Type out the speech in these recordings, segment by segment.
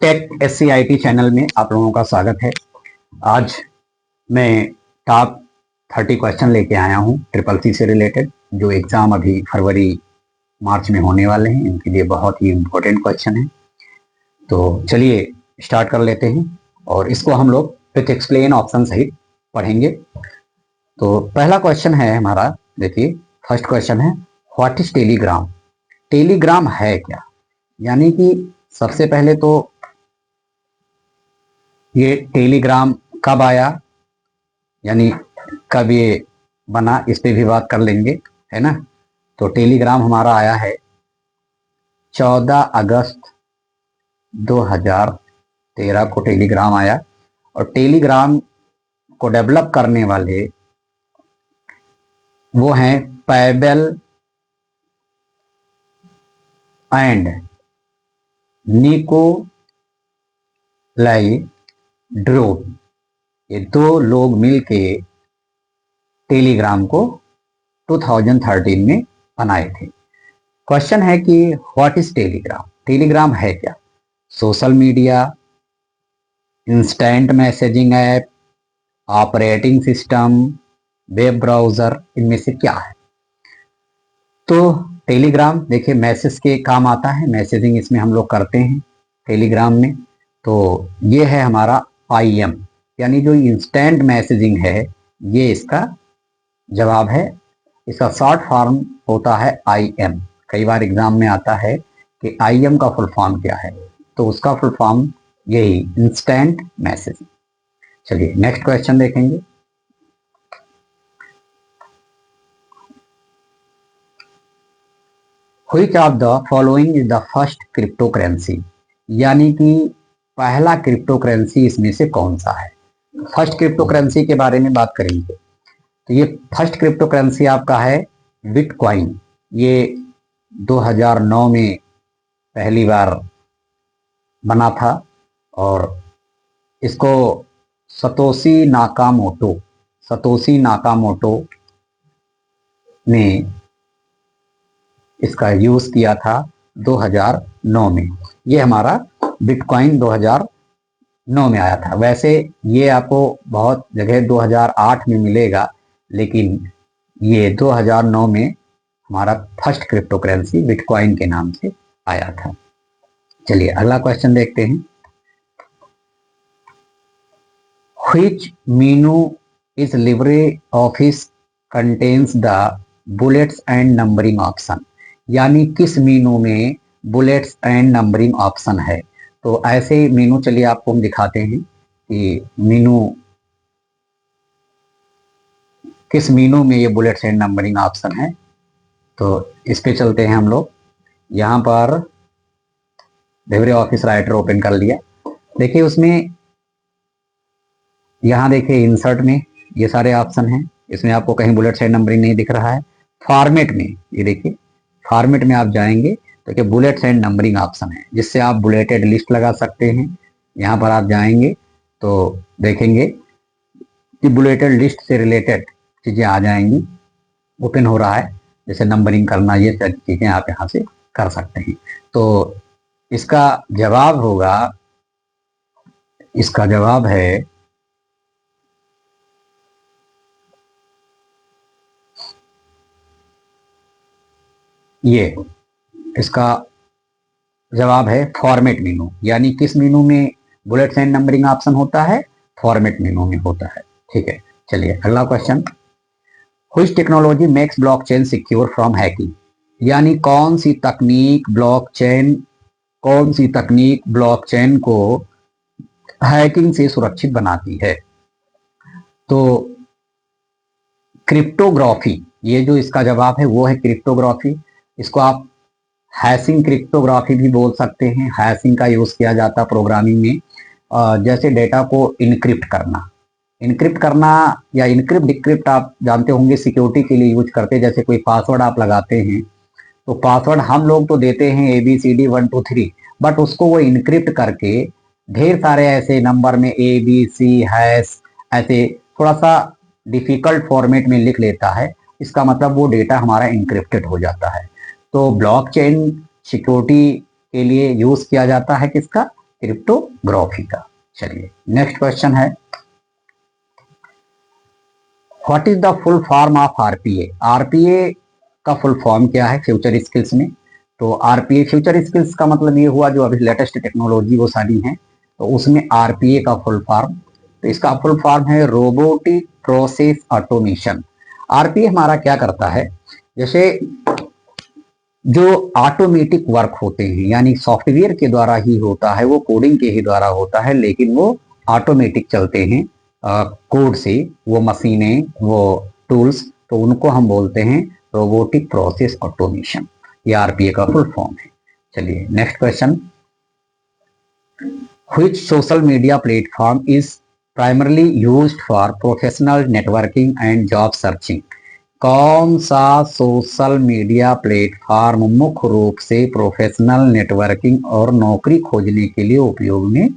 Take SCIT channel में आप लोगों का स्वागत है। आज मैं टॉप 30 क्वेश्चन लेके आया हूँ CCC से रिलेटेड, जो एग्ज़ाम अभी फरवरी मार्च में होने वाले हैं। इनके लिए बहुत ही इम्पोर्टेंट क्वेश्चन है। तो चलिए स्टार्ट कर लेते हैं और इसको हम लोग विथ एक्सप्लेन ऑप्शन सहित पढ़ेंगे। तो पहला क्वेश्चन है हमारा, देखिए फर्स्ट क्वेश्चन है, व्हाट इज टेलीग्राम। टेलीग्राम है क्या? यानी कि सबसे पहले तो ये टेलीग्राम कब आया, यानी कब ये बना, इस पे भी बात कर लेंगे, है ना। तो टेलीग्राम हमारा आया है 14 अगस्त 2013 को टेलीग्राम आया। और टेलीग्राम को डेवलप करने वाले वो हैं पैबल एंड निकोलाई ड्रोव। ये दो लोग मिलके टेलीग्राम को 2013 में बनाए थे। क्वेश्चन है कि व्हाट इज टेलीग्राम। टेलीग्राम है क्या? Social media, instant messaging app, operating system, web browser, इनमें से क्या है? तो टेलीग्राम देखिए मैसेज के काम आता है, मैसेजिंग इसमें हम लोग करते हैं टेलीग्राम में। तो ये है हमारा IM, यानी जो इंस्टेंट मैसेजिंग है, ये इसका जवाब है। इसका शॉर्ट फॉर्म होता है IM। कई बार एग्जाम में आता है कि IM का फुल फॉर्म क्या है, तो उसका फुल फॉर्म यही इंस्टेंट मैसेजिंग। चलिए नेक्स्ट क्वेश्चन देखेंगे। Which of the following is the first crypto currency, यानी कि पहला क्रिप्टो करेंसी इसमें से कौन सा है। फर्स्ट क्रिप्टो करेंसी के बारे में बात करेंगे। तो ये फर्स्ट क्रिप्टो करेंसी आपका है बिटकॉइन। ये 2009 में पहली बार बना था और इसको सतोशी नाकामोटो ने इसका यूज किया था 2009 में। ये हमारा बिटकॉइन 2009 में आया था। वैसे ये आपको बहुत जगह 2008 में मिलेगा, लेकिन ये 2009 में हमारा फर्स्ट क्रिप्टो करेंसी बिटकॉइन के नाम से आया था। चलिए अगला क्वेश्चन देखते हैं। Which menu is Libre office contains the bullets and numbering option, यानी किस मेनू में बुलेट्स एंड नंबरिंग ऑप्शन है। तो ऐसे मेनू चलिए आपको हम दिखाते हैं कि मेनू किस मेनू में ये बुलेट्स एंड नंबरिंग ऑप्शन है। तो इस पे चलते हैं हम लोग। यहाँ पर लिब्रे ऑफिस राइटर ओपन कर लिया। देखिए उसमें यहाँ देखिए इंसर्ट में ये सारे ऑप्शन हैं। इसमें आपको कहीं बुलेट्स एंड नंबरिंग नहीं दिख रहा है। फॉर्मेट में ये देखिए, फॉर्मेट में आप जाएंगे तो क्या बुलेट्स एंड नंबरिंग ऑप्शन है, जिससे आप बुलेटेड लिस्ट लगा सकते हैं। यहाँ पर आप जाएंगे तो देखेंगे कि बुलेटेड लिस्ट से रिलेटेड चीजें आ जाएंगी। ओपन हो रहा है, जैसे नंबरिंग करना, ये सारी चीजें आप यहाँ से कर सकते हैं। तो इसका जवाब होगा, इसका जवाब है ये, इसका जवाब है फॉर्मेट मेनू। यानी किस मेनू में बुलेट्स एंड नंबरिंग ऑप्शन होता है? फॉर्मेट मेनू में होता है। ठीक है, चलिए अगला question. Which technology makes blockchain secure from hacking, यानी कौन सी तकनीक ब्लॉकचेन को हैकिंग से सुरक्षित बनाती है। तो क्रिप्टोग्राफी, ये जो इसका जवाब है वो है क्रिप्टोग्राफी। इसको आप हैशिंग क्रिप्टोग्राफी भी बोल सकते हैं। हैशिंग का यूज किया जाता प्रोग्रामिंग में, जैसे डेटा को इनक्रिप्ट करना या इनक्रिप्ट डिक्रिप्ट आप जानते होंगे, सिक्योरिटी के लिए यूज करते हैं। जैसे कोई पासवर्ड आप लगाते हैं तो पासवर्ड हम लोग तो देते हैं ABCD 1 2 3, बट उसको वो इनक्रिप्ट करके ढेर सारे ऐसे नंबर में ABC हैश ऐसे थोड़ा सा डिफिकल्ट फॉर्मेट में लिख लेता है। इसका मतलब वो डेटा हमारा इनक्रिप्टेड हो जाता है। तो ब्लॉकचेन सिक्योरिटी के लिए यूज किया जाता है किसका? क्रिप्टोग्राफी का। चलिए नेक्स्ट क्वेश्चन है, what is the full form of RPA? RPA का फुल फॉर्म क्या है फ्यूचर स्किल्स में? तो आरपीए फ्यूचर स्किल्स का मतलब ये हुआ जो अभी लेटेस्ट टेक्नोलॉजी वो सारी है, तो उसमें आरपीए का फुल फॉर्म, तो इसका फुल फॉर्म है रोबोटिक प्रोसेस ऑटोमेशन। आरपीए हमारा क्या करता है, जैसे जो ऑटोमेटिक वर्क होते हैं यानी सॉफ्टवेयर के द्वारा ही होता है, वो कोडिंग के ही द्वारा होता है, लेकिन वो ऑटोमेटिक चलते हैं कोड से, वो मशीनें, वो टूल्स, तो उनको हम बोलते हैं रोबोटिक प्रोसेस ऑटोमेशन। ये आरपीए का फुल फॉर्म है। चलिए next question, which social media platform is primarily used for professional networking and job searching? कौन सा सोशल मीडिया प्लेटफॉर्म मुख्य रूप से प्रोफेशनल नेटवर्किंग और नौकरी खोजने के लिए उपयोग में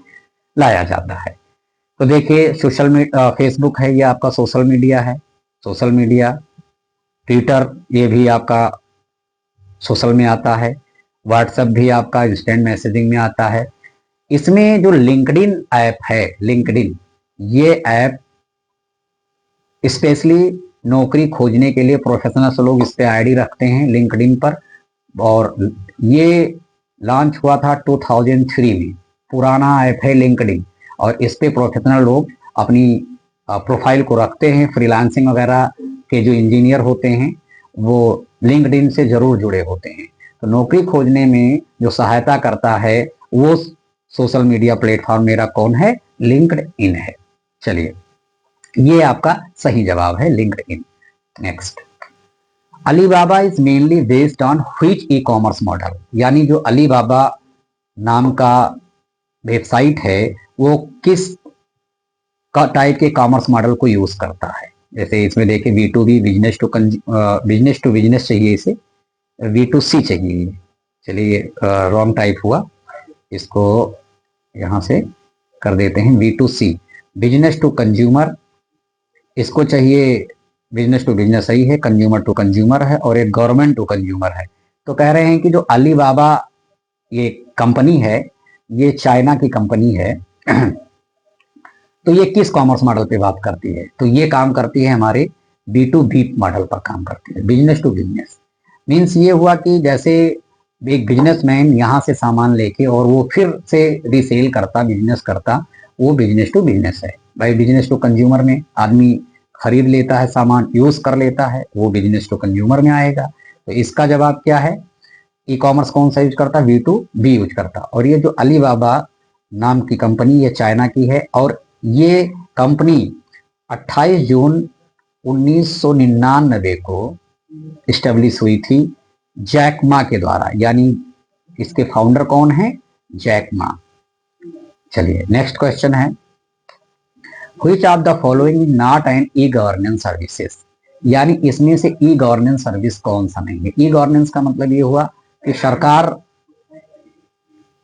लाया जाता है? तो देखिए सोशल मीडिया, फेसबुक है ये आपका सोशल मीडिया है, सोशल मीडिया, ट्विटर ये भी आपका सोशल में आता है, व्हाट्सएप भी आपका इंस्टेंट मैसेजिंग में आता है। इसमें जो लिंक्डइन ऐप है, लिंक्डइन ये ऐप स्पेशली नौकरी खोजने के लिए प्रोफेशनल्स लोग इस पे आईडी रखते हैं लिंक्डइन पर, और ये लॉन्च हुआ था 2003 में। पुराना ऐप है लिंक्डइन और इस पे प्रोफेशनल लोग अपनी प्रोफाइल को रखते हैं। फ्रीलांसिंग वगैरह के जो इंजीनियर होते हैं वो लिंक्डइन से जरूर जुड़े होते हैं। तो नौकरी खोजने में जो सहायता करता है वो सोशल मीडिया प्लेटफॉर्म मेरा कौन है? लिंक्डइन है। चलिए ये आपका सही जवाब है, LinkedIn. Next, Alibaba is mainly based on which e commerce model? यानी जो अलीबाबा नाम का वेबसाइट है वो किस टाइप के कॉमर्स मॉडल को यूज करता है? जैसे इसमें देखिए B2B, बिजनेस टू बिजनेस चाहिए, इसे B2C चाहिए। चलिए रॉन्ग टाइप हुआ, इसको यहां से कर देते हैं B2C, बिजनेस टू कंज्यूमर। इसको चाहिए बिजनेस टू बिजनेस सही है, कंज्यूमर टू कंज्यूमर है, और एक गवर्नमेंट टू कंज्यूमर है। तो कह रहे हैं कि जो अलीबाबा ये कंपनी है ये चाइना की कंपनी है तो ये किस कॉमर्स मॉडल पे बात करती है? तो ये काम करती है हमारे B2B मॉडल पर काम करती है, बिजनेस टू बिजनेस। मीन्स ये हुआ कि जैसे एक बिजनेसमैन यहाँ से सामान लेके और वो फिर से रीसेल करता, बिजनेस करता, वो बिजनेस टू बिजनेस है। भाई बिजनेस टू कंज्यूमर में आदमी खरीद लेता है सामान, यूज कर लेता है, वो बिजनेस टू कंज्यूमर में आएगा। तो इसका जवाब क्या है? ई कॉमर्स कौन सा यूज करता? B2B यूज करता। और ये जो अलीबाबा नाम की कंपनी ये चाइना की है, और ये कंपनी 28 जून 1999 को इस्टेब्लिश हुई थी जैक मा के द्वारा, यानी इसके फाउंडर कौन है? Jack Ma. चलिए नेक्स्ट क्वेश्चन है, which of the following is not an e governance services? यानी इसमें से ई गवर्नेंस सर्विस कौन सा नहीं है? ई गवर्नेंस का मतलब ये हुआ कि सरकार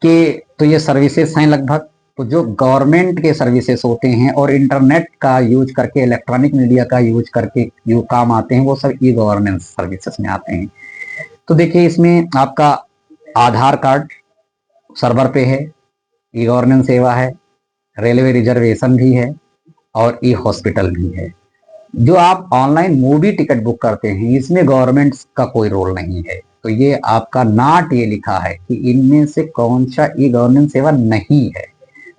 के तो ये सर्विसेज हैं लगभग, तो जो गवर्नमेंट के सर्विसेज होते हैं और इंटरनेट का यूज करके, इलेक्ट्रॉनिक मीडिया का यूज करके जो काम आते हैं वो सब ई गवर्नेंस सर्विसेज में आते हैं। तो देखिए इसमें आपका आधार कार्ड सर्वर पे है, ई गवर्नेंस सेवा है, रेलवे रिजर्वेशन भी है, और ई हॉस्पिटल भी है। जो आप ऑनलाइन मूवी टिकट बुक करते हैं इसमें गवर्नमेंट का कोई रोल नहीं है। तो ये आपका नॉट ये लिखा है कि इनमें से कौन सा ई गवर्नेंस सेवा नहीं है।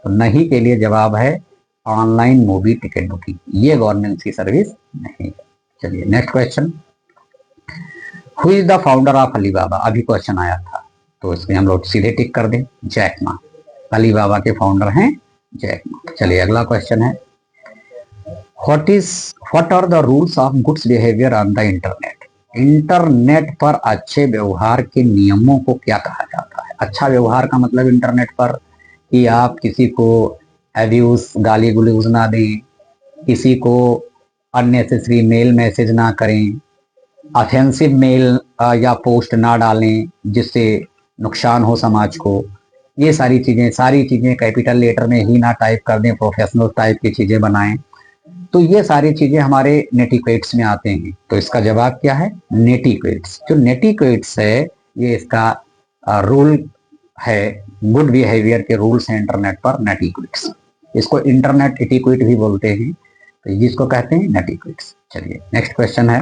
तो नहीं के लिए जवाब है ऑनलाइन मूवी टिकट बुकिंग, ये गवर्नमेंट की सर्विस नहीं है। चलिए next question, who is the founder of Alibaba? अभी क्वेश्चन आया था तो इसमें हम लोग सीधे टिक कर दें, जैक मा। अलीबाबा के फाउंडर हैं जैक मा। चलिए अगला क्वेश्चन है, what are the rules of goods behavior on the internet? Internet पर अच्छे व्यवहार के नियमों को क्या कहा जाता है? अच्छा व्यवहार का मतलब इंटरनेट पर कि आप किसी को एब्यूज, गाली गुलूज ना दें, किसी को अननेसेसरी मेल मैसेज ना करें, ऑफेंसिव मेल या पोस्ट ना डालें जिससे नुकसान हो समाज को। ये सारी चीजें कैपिटल लेटर में ही ना टाइप कर दें, प्रोफेशनल टाइप की चीजें बनाएं। तो ये सारी चीजें हमारे नेटिक्वेट्स में आते हैं। तो इसका जवाब क्या है? नेटिक्वेट्स। जो नेटिक्वेट्स है ये इसका रूल है गुड बिहेवियर के रूल्स हैं इंटरनेट पर, नेट इक्विट्स। इसको इंटरनेट इटिक्विट भी बोलते हैं, तो जिसको कहते हैं नेट इक्विट्स। चलिए नेक्स्ट क्वेश्चन है,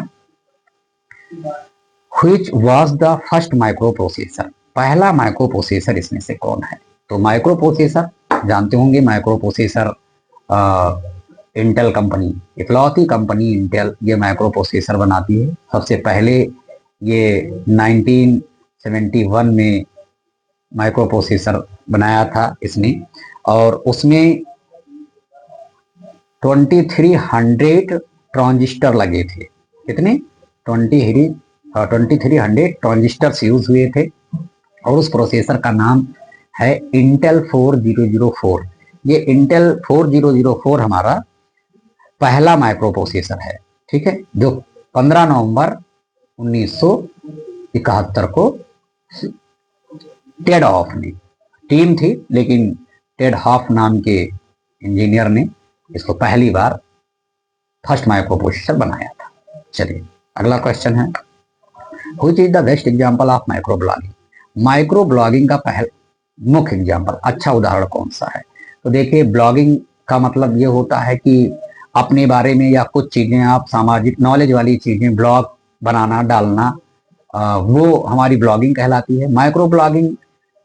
which was the first micro processor? पहला माइक्रो प्रोसेसर इसमें से कौन है? तो माइक्रो प्रोसेसर जानते होंगे, माइक्रो प्रोसेसर इंटेल कंपनी, इकलौती कंपनी इंटेल ये माइक्रो प्रोसेसर बनाती है। सबसे पहले ये 1971 में माइक्रो प्रोसेसर बनाया था इसने, और उसमें 2300 ट्रांजिस्टर लगे थे। कितने? 2300 ट्रांजिस्टर्स यूज हुए थे, और उस प्रोसेसर का नाम है इंटेल 4004। ये इंटेल 4004 हमारा पहला माइक्रो प्रोसेसर है, ठीक है, जो 15 नवंबर 1971 को टेड हॉफ ने, टीम थी लेकिन टेड हॉफ नाम के इंजीनियर ने इसको पहली बार फर्स्ट माइक्रो प्रोसेसर बनाया था। चलिए अगला क्वेश्चन है, which is the best example of micro blogging? Micro blogging का पहला मुख्य एग्जांपल, अच्छा उदाहरण कौन सा है? तो देखिए, ब्लॉगिंग का मतलब ये होता है कि अपने बारे में या कुछ चीजें, आप सामाजिक नॉलेज वाली चीजें ब्लॉग बनाना, डालना, वो हमारी ब्लॉगिंग कहलाती है। माइक्रो ब्लॉगिंग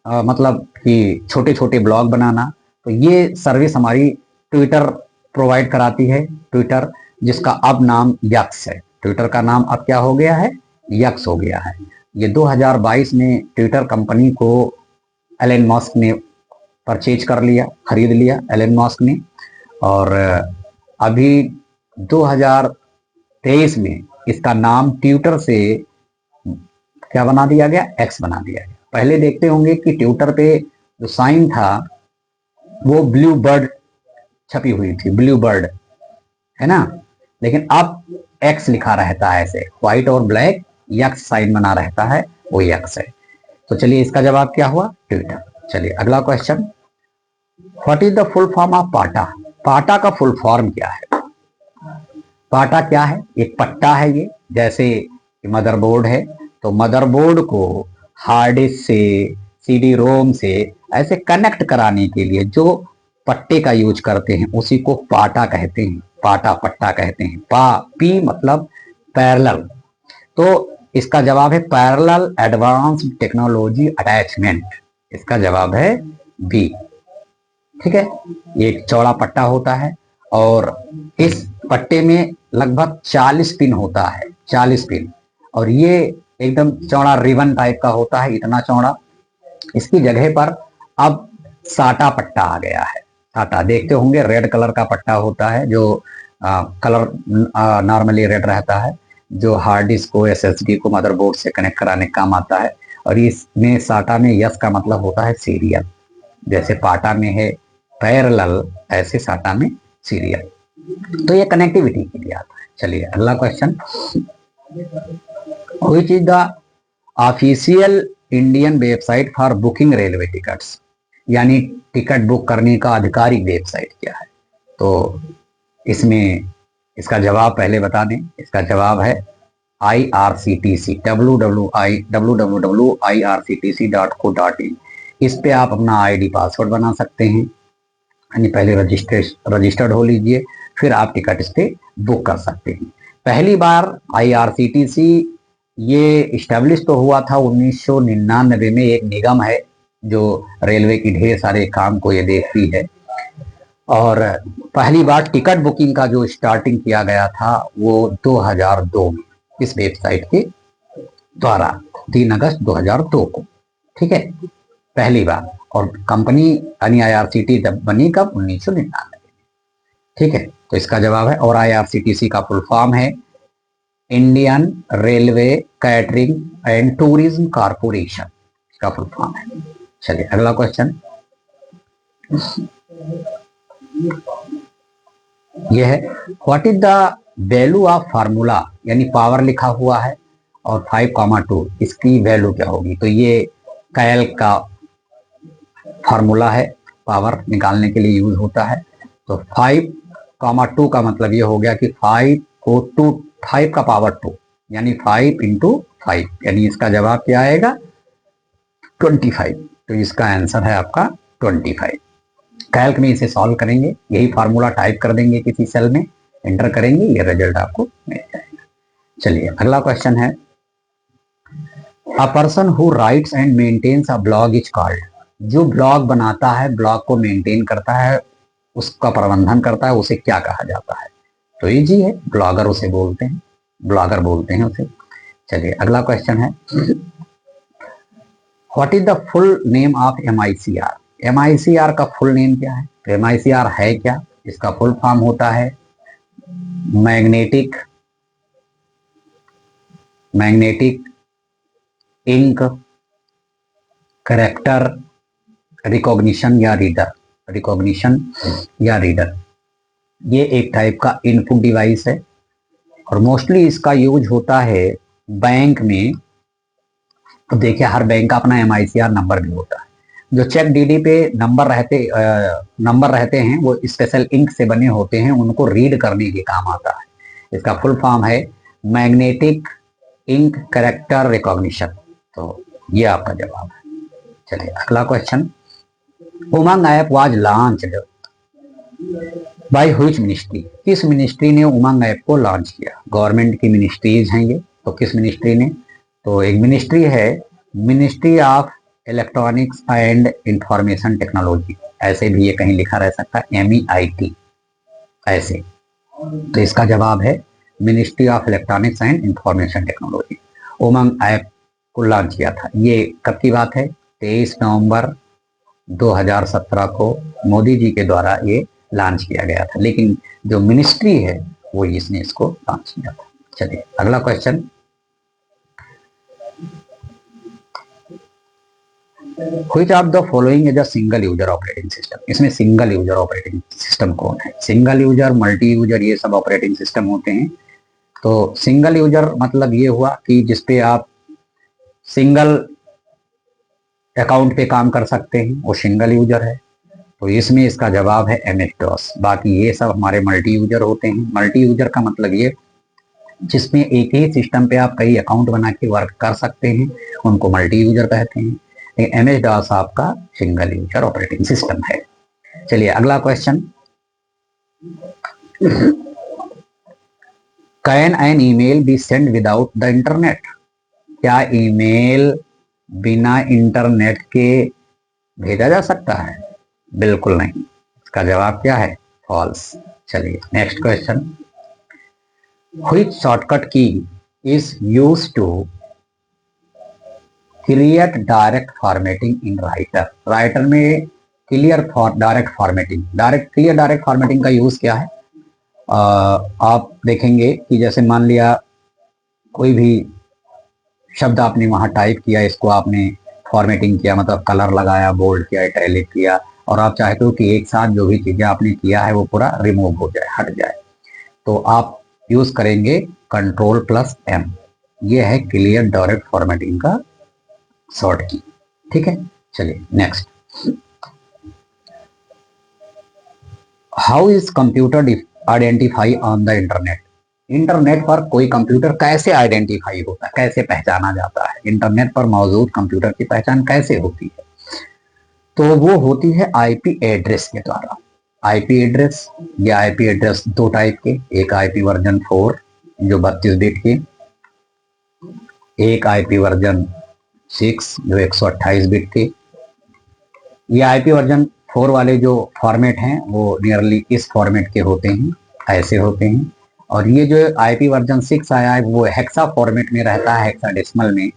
मतलब कि छोटे छोटे ब्लॉग बनाना। तो ये सर्विस हमारी ट्विटर प्रोवाइड कराती है, ट्विटर जिसका अब नाम यक्स है। ट्विटर का नाम अब क्या हो गया है? यक्स हो गया है। ये 2022 में ट्विटर कंपनी को एलन मस्क ने परचेज कर लिया, खरीद लिया एलन मस्क ने, और अभी 2023 में इसका नाम ट्विटर से क्या बना दिया गया? एक्स बना दिया गया। पहले देखते होंगे कि ट्विटर पे जो साइन था वो ब्लू बर्ड छपी हुई थी, ब्लू बर्ड, है ना, लेकिन अब एक्स लिखा रहता है, ऐसे व्हाइट और ब्लैक यक्स साइन बना रहता है, वो यक्स है। तो चलिए इसका जवाब क्या हुआ? ट्विटर। चलिए अगला question, what is the full form of पाटा? पाटा का फुल फॉर्म क्या है? पाटा क्या है? एक पट्टा है ये, जैसे मदरबोर्ड है, तो मदरबोर्ड को हार्ड डिस्क से, सीडी रोम से ऐसे कनेक्ट कराने के लिए जो पट्टे का यूज करते हैं उसी को पाटा कहते हैं, पाटा पट्टा कहते हैं। पी मतलब पैरेलल, तो इसका जवाब है पैरेलल एडवांस्ड टेक्नोलॉजी अटैचमेंट। इसका जवाब है बी, ठीक है। एक चौड़ा पट्टा होता है और इस पट्टे में लगभग 40 पिन होता है, 40 पिन, और ये एकदम चौड़ा रिबन टाइप का होता है, इतना चौड़ा। इसकी जगह पर अब साटा पट्टा आ गया है। साटा देखते होंगे, रेड कलर का पट्टा होता है, जो कलर नॉर्मली रेड रहता है, जो हार्ड डिस्क को, एसएसडी को मदरबोर्ड से कनेक्ट कराने काम आता है। और इसमें साटा में यस का मतलब होता है सीरियल, जैसे पाटा में है पैरेलल, ऐसे साटा में सीरियल। तो ये कनेक्टिविटी के लिए आता है। चलिए अगला question, which is the official Indian website for booking railway tickets? यानी टिकट बुक करने का आधिकारिक वेबसाइट क्या है? तो इसमें इसका जवाब पहले बता दें, इसका जवाब है IRCTC, www.irctc.co.in। इस पे आप अपना ID पासवर्ड बना सकते हैं, यानी पहले रजिस्टर्ड हो लीजिए, फिर आप टिकट इस पे बुक कर सकते हैं। पहली बार IRCTC ये स्टैब्लिश तो हुआ था 1999 में, एक निगम है जो रेलवे की ढेर सारे काम को ये देखती है, और पहली बार टिकट बुकिंग का जो स्टार्टिंग किया गया था वो 2002 में इस वेबसाइट के द्वारा, 3 अगस्त 2002 को, ठीक है, पहली बार। और कंपनी यानी IRCTC जब बनी कब? 1999, ठीक है। तो इसका जवाब है, और IRCTC का फुल फॉर्म है Indian railway catering and tourism corporation, इसका फुल फॉर्म है। चलिए अगला क्वेश्चन, यह है, what is the value of formula? यानी पावर लिखा हुआ है और 5,2, इसकी वैल्यू क्या होगी? तो ये कैल का फार्मूला है, पावर निकालने के लिए यूज होता है। तो 5,2 का मतलब ये हो गया कि 5 को 5 का पावर 2, यानी 5 × 5, यानी इसका जवाब क्या आएगा? 25। तो इसका आंसर है आपका 25। कैल्क में इसे सॉल्व करेंगे, यही फार्मूला टाइप कर देंगे किसी सेल में, एंटर करेंगे, ये रिजल्ट आपको मिल जाएगा। चलिए अगला क्वेश्चन है, a person who writes and maintains a blog is called. जो ब्लॉग बनाता है, ब्लॉग को मेंटेन करता है, उसका प्रबंधन करता है, उसे क्या कहा जाता है? तो इजी है, ब्लॉगर उसे बोलते हैं, ब्लॉगर बोलते हैं उसे। चलिए अगला क्वेश्चन है, what is the full name of MICR। MICR का फुल नेम क्या है? तो MICR है क्या? इसका फुल फॉर्म होता है मैग्नेटिक इंक करेक्टर रिकॉग्निशन या रीडर। ये एक टाइप का इनपुट डिवाइस है और मोस्टली इसका यूज होता है बैंक में। तो देखिए हर बैंक का अपना MICR नंबर भी होता है। जो चेक DD पे नंबर रहते हैं वो स्पेशल इंक से बने होते हैं, उनको रीड करने के काम आता है। इसका फुल फॉर्म है मैग्नेटिक इंक कैरेक्टर रिकॉग्निशन। तो ये आपका जवाब है। चलिए अगला question, Umang app was launched by which ministry. किस मिनिस्ट्री ने उमंग ऐप को लॉन्च किया? गवर्नमेंट की मिनिस्ट्रीज हैं ये, तो किस मिनिस्ट्री ने? तो एक मिनिस्ट्री है ministry of electronics and information technology, ऐसे भी ये कहीं लिखा रह सकता है MEIT ऐसे। तो इसका जवाब है ministry of electronics and information technology. Umang app को लॉन्च किया था, ये कब की बात है? 23 नवंबर 2017 को मोदी जी के द्वारा ये लॉन्च किया गया था, लेकिन जो मिनिस्ट्री है वो इसने इसको लॉन्च किया था। चलिए अगला question, which of the following is a single user operating system. इसमें सिंगल यूजर ऑपरेटिंग सिस्टम कौन है? सिंगल यूजर, मल्टी यूजर, ये सब ऑपरेटिंग सिस्टम होते हैं। तो सिंगल यूजर मतलब ये हुआ कि जिसपे आप सिंगल अकाउंट पे काम कर सकते हैं, वो सिंगल यूजर है। तो इसमें इसका जवाब है MS-DOS। बाकी ये सब हमारे मल्टी यूजर होते हैं। मल्टी यूजर का मतलब ये जिसमें एक ही सिस्टम पे आप कई अकाउंट बना के वर्क कर सकते हैं, उनको मल्टी यूजर कहते हैं। MS-DOS आपका सिंगल यूजर ऑपरेटिंग सिस्टम है। चलिए अगला question, can an email be send without the internet. क्या ईमेल बिना इंटरनेट के भेजा जा सकता है? बिल्कुल नहीं। इसका जवाब क्या है? फॉल्स। चलिए next question, which shortcut key is used to create direct formatting in writer. Writer में क्लियर डायरेक्ट फॉर्मेटिंग का यूज क्या है? आप देखेंगे कि जैसे मान लिया कोई भी शब्द आपने वहां टाइप किया, इसको आपने फॉर्मेटिंग किया, मतलब कलर लगाया, बोल्ड किया, इटैलिक किया, और आप चाहते हो कि एक साथ जो भी चीजें आपने किया है वो पूरा रिमूव हो जाए, हट जाए, तो आप यूज करेंगे Ctrl+M। ये है क्लियर डायरेक्ट फॉर्मेटिंग का शॉर्ट की। ठीक है, चलिए next, how is computer identify on the internet. Internet पर कोई कंप्यूटर कैसे आइडेंटिफाई होता है, कैसे पहचाना जाता है? इंटरनेट पर मौजूद कंप्यूटर की पहचान कैसे होती है? तो वो होती है IP एड्रेस के द्वारा। IP एड्रेस, या IP एड्रेस दो टाइप के, एक IP वर्जन 4 जो 32 बिट के, एक IP वर्जन 6 जो 128 बिट के। ये IP वर्जन 4 वाले जो फॉर्मेट हैं वो नियरली इस फॉर्मेट के होते हैं, ऐसे होते हैं। और ये जो IP वर्जन 6 आया है वो हेक्सा फॉर्मेट में रहता है, हेक्साडेसिमल में,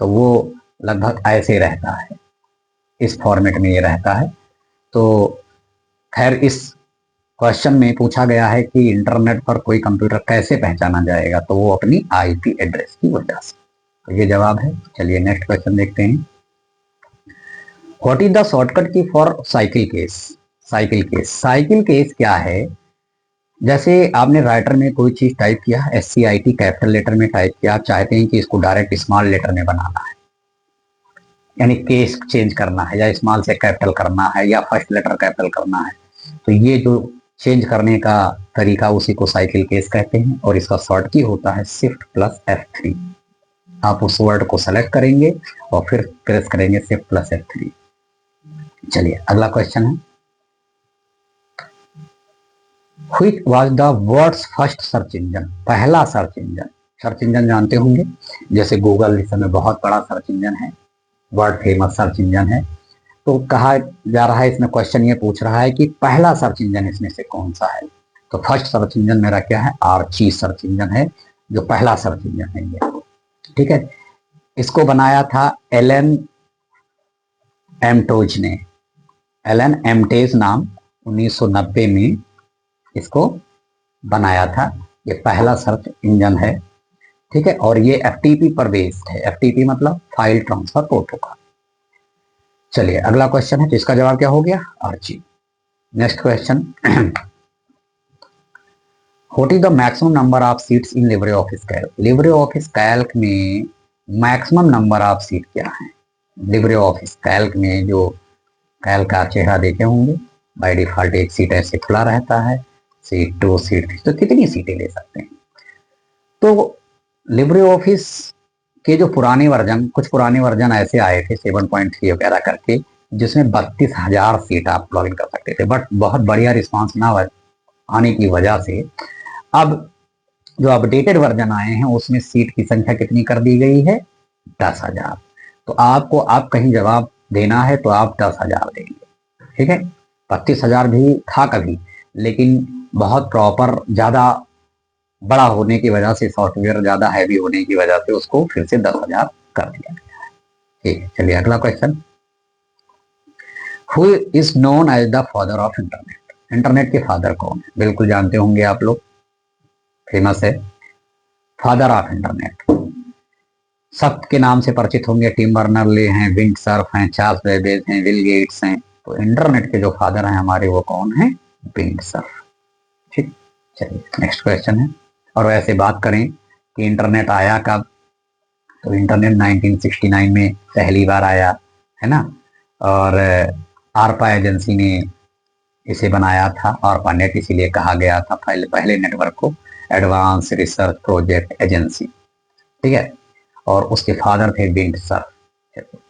तो वो लगभग ऐसे रहता है, इस फॉर्मेट में ये रहता है। तो खैर इस क्वेश्चन में पूछा गया है कि इंटरनेट पर कोई कंप्यूटर कैसे पहचाना जाएगा, तो वो अपनी IP एड्रेस की वजह से। तो ये जवाब है। चलिए नेक्स्ट क्वेश्चन देखते हैं, व्हाट इज द शॉर्टकट की for cycle case. Cycle case क्या है? जैसे आपने राइटर में कोई चीज टाइप किया, SCIT कैपिटल लेटर में टाइप किया, आप चाहते हैं कि इसको डायरेक्ट स्मॉल लेटर में बनाना है, यानी केस चेंज करना है, या स्मॉल से कैपिटल करना है, या फर्स्ट लेटर कैपिटल करना है, तो ये जो चेंज करने का तरीका उसी को साइकिल केस कहते हैं। और इसका शॉर्ट की होता है Shift+F3। आप उस वर्ड को सेलेक्ट करेंगे और फिर प्रेस करेंगे Shift+F3। चलिए अगला क्वेश्चन है, which was the world's first search engine, पहला सर्च इंजन। सर्च इंजन जानते होंगे, जैसे गूगल इस समय बहुत बड़ा सर्च इंजन है, वर्ल्ड फेमस सर्च इंजन है। तो कहा जा रहा है, इसमें क्वेश्चन ये पूछ रहा है कि पहला सर्च इंजन इसमें से कौन सा है। तो फर्स्ट सर्च इंजन मेरा क्या है, आर्ची सर्च इंजन है, जो पहला सर्च इंजन है ये। ठीक है, इसको बनाया था एलन एमटोज ने, एलन एमटेज नाम, 1990 में इसको बनाया था। ये पहला सर्च इंजन है। ठीक है, और ये एफटीपी पर बेस्ड है। एफटीपी मतलब फाइल ट्रांसफर प्रोटोकॉल। चलिए अगला क्वेश्चन है, तो इसका जवाब क्या हो गया, Archie. Next question, what is the maximum number of sheets in LibreOffice Calc. LibreOffice Calc में मैक्सिमम नंबर ऑफ सीट क्या है। लिब्रे ऑफिस कैल्क में जो कैल्क का चेहरा देखे होंगे, बाय डिफॉल्ट एक सीट ऐसे खुला रहता है, सीट 2 सीट 3, तो कितनी सीटें ले सकते हैं। तो लिब्रे ऑफिस के जो पुराने वर्जन, कुछ पुराने वर्जन ऐसे आए थे 7.3 वगैरह करके, जिसमें 32,000 सीट आप लॉग इन कर सकते थे, बट बहुत बढ़िया रिस्पांस ना आने की वजह से अब जो अपडेटेड वर्जन आए हैं उसमें सीट की संख्या कितनी कर दी गई है, 10,000। तो आपको आप कहीं जवाब देना है तो आप 10,000 देंगे। ठीक है, 32,000 भी था कभी, लेकिन बहुत प्रॉपर ज्यादा बड़ा होने की वजह से, सॉफ्टवेयर ज्यादा हैवी होने की वजह से उसको फिर से 10,000 कर दिया गया है। ठीक है, चलिए अगला question, who is known as the father of internet. Internet के फादर कौन है, बिल्कुल जानते होंगे आप लोग, फेमस है, फादर ऑफ इंटरनेट। सबके नाम से परिचित होंगे, टिम बर्नर ले हैं, विंड सर्फ हैं, चार्ल्स बेबेज हैं, विल गेट्स हैं। तो इंटरनेट के जो फादर हैं हमारे, वो कौन है, विंड सर्फ। ठीक, चलिए नेक्स्ट क्वेश्चन है, और वैसे बात करें कि इंटरनेट आया कब, तो इंटरनेट 1969 में पहली बार आया है ना, और आरपा एजेंसी ने इसे बनाया था। आरपा नेट इसीलिए कहा गया था पहले नेटवर्क को, एडवांस रिसर्च प्रोजेक्ट एजेंसी। ठीक है, और उसके फादर थे विंड सर्फ।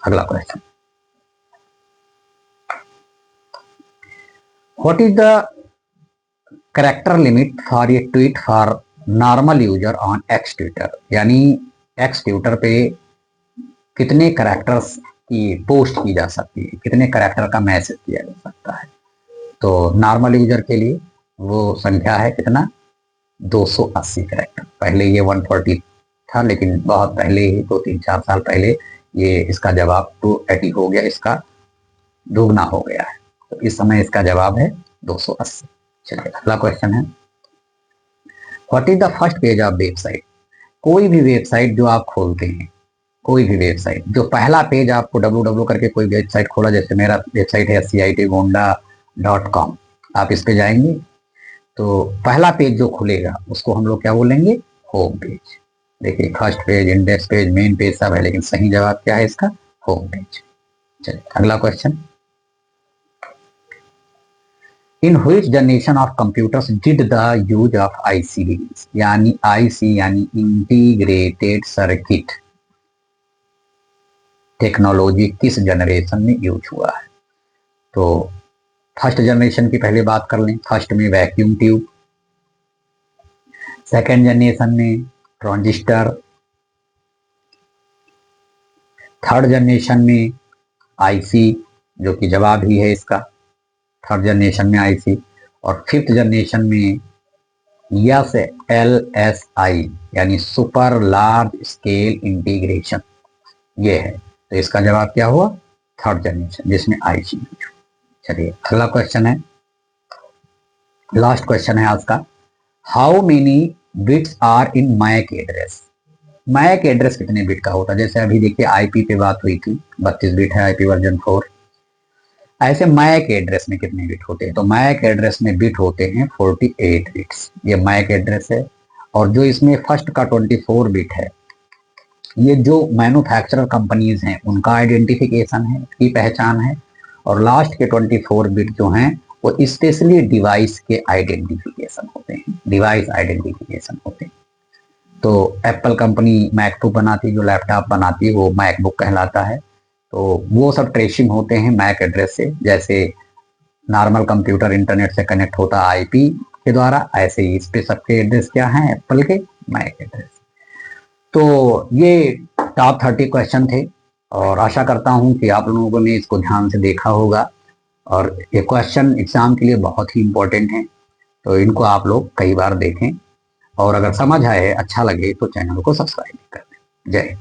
अगला question, what is the character limit for a tweet for normal user on x Twitter. यानी एक्स ट्विटर पे कितने कैरेक्टर्स की पोस्ट की जा सकती है, कितने कैरेक्टर का मैसेज किया जा सकता है। तो नॉर्मल यूजर के लिए वो संख्या है कितना, 280 कैरेक्टर। पहले ये 140 था, लेकिन बहुत पहले ही 2-3-4 साल पहले ये इसका जवाब 280 हो गया, इसका दोगुना हो गया है। तो इस समय इसका जवाब है 280। चलिए अगला क्वेश्चन है, what is the first page of website. कोई भी वेबसाइट जो आप खोलते हैं, कोई भी वेबसाइट, जो पहला पेज आपको www करके कोई वेबसाइट खोला, जैसे मेरा वेबसाइट है CITGonda.com, आप इस पे जाएंगे तो पहला पेज जो खुलेगा उसको हम लोग क्या बोलेंगे, होम पेज। देखिए first page, index page, main page सब है, लेकिन सही जवाब क्या है इसका, होम पेज। चलिए अगला question, in which generation of computers did the use of IC, यानी IC यानी इंटीग्रेटेड सर्किट टेक्नोलॉजी किस जनरेशन में यूज हुआ है। तो फर्स्ट जनरेशन की पहले बात कर लें, फर्स्ट में वैक्यूम ट्यूब, सेकेंड जनरेशन में ट्रांजिस्टर, थर्ड जनरेशन में IC, जो कि जवाब ही है इसका, थर्ड जनरेशन में IC, और फिफ्थ जनरेशन में SLSI यानी सुपर लार्ज स्केल इंटीग्रेशन, ये है। तो इसका जवाब क्या हुआ, थर्ड जनरेशन, जिसमें IC। चलिए अगला क्वेश्चन है, लास्ट क्वेश्चन है आज का, how many bits are in MAC address. MAC address कितने बिट का होता है, जैसे अभी देखिए IP पे बात हुई थी, 32 बिट है IP वर्जन 4। ऐसे मैक एड्रेस में कितने बिट होते हैं, तो मैक एड्रेस में बिट होते हैं 48 बिट्स, ये मैक एड्रेस है। और जो इसमें फर्स्ट का 24 बिट है, ये जो मैन्युफैक्चरर कंपनीज हैं उनका आइडेंटिफिकेशन है, की पहचान है। और लास्ट के 24 बिट जो हैं वो स्पेशली डिवाइस के आइडेंटिफिकेशन होते हैं, डिवाइस आइडेंटिफिकेशन होते हैं। तो एप्पल कंपनी मैकबुक बनाती है, जो लैपटॉप बनाती है वो मैकबुक कहलाता है। तो वो सब ट्रेसिंग होते हैं मैक एड्रेस से। जैसे नॉर्मल कंप्यूटर इंटरनेट से कनेक्ट होता है आईपी के द्वारा, ऐसे ही इस पे सबके एड्रेस क्या है, एप्पल के मैक एड्रेस। तो ये टॉप 30 क्वेश्चन थे और आशा करता हूं कि आप लोगों ने इसको ध्यान से देखा होगा। और ये क्वेश्चन एग्जाम के लिए बहुत ही इंपॉर्टेंट है, तो इनको आप लोग कई बार देखें और अगर समझ आए, अच्छा लगे तो चैनल को सब्सक्राइब कर दें। जय हिंद।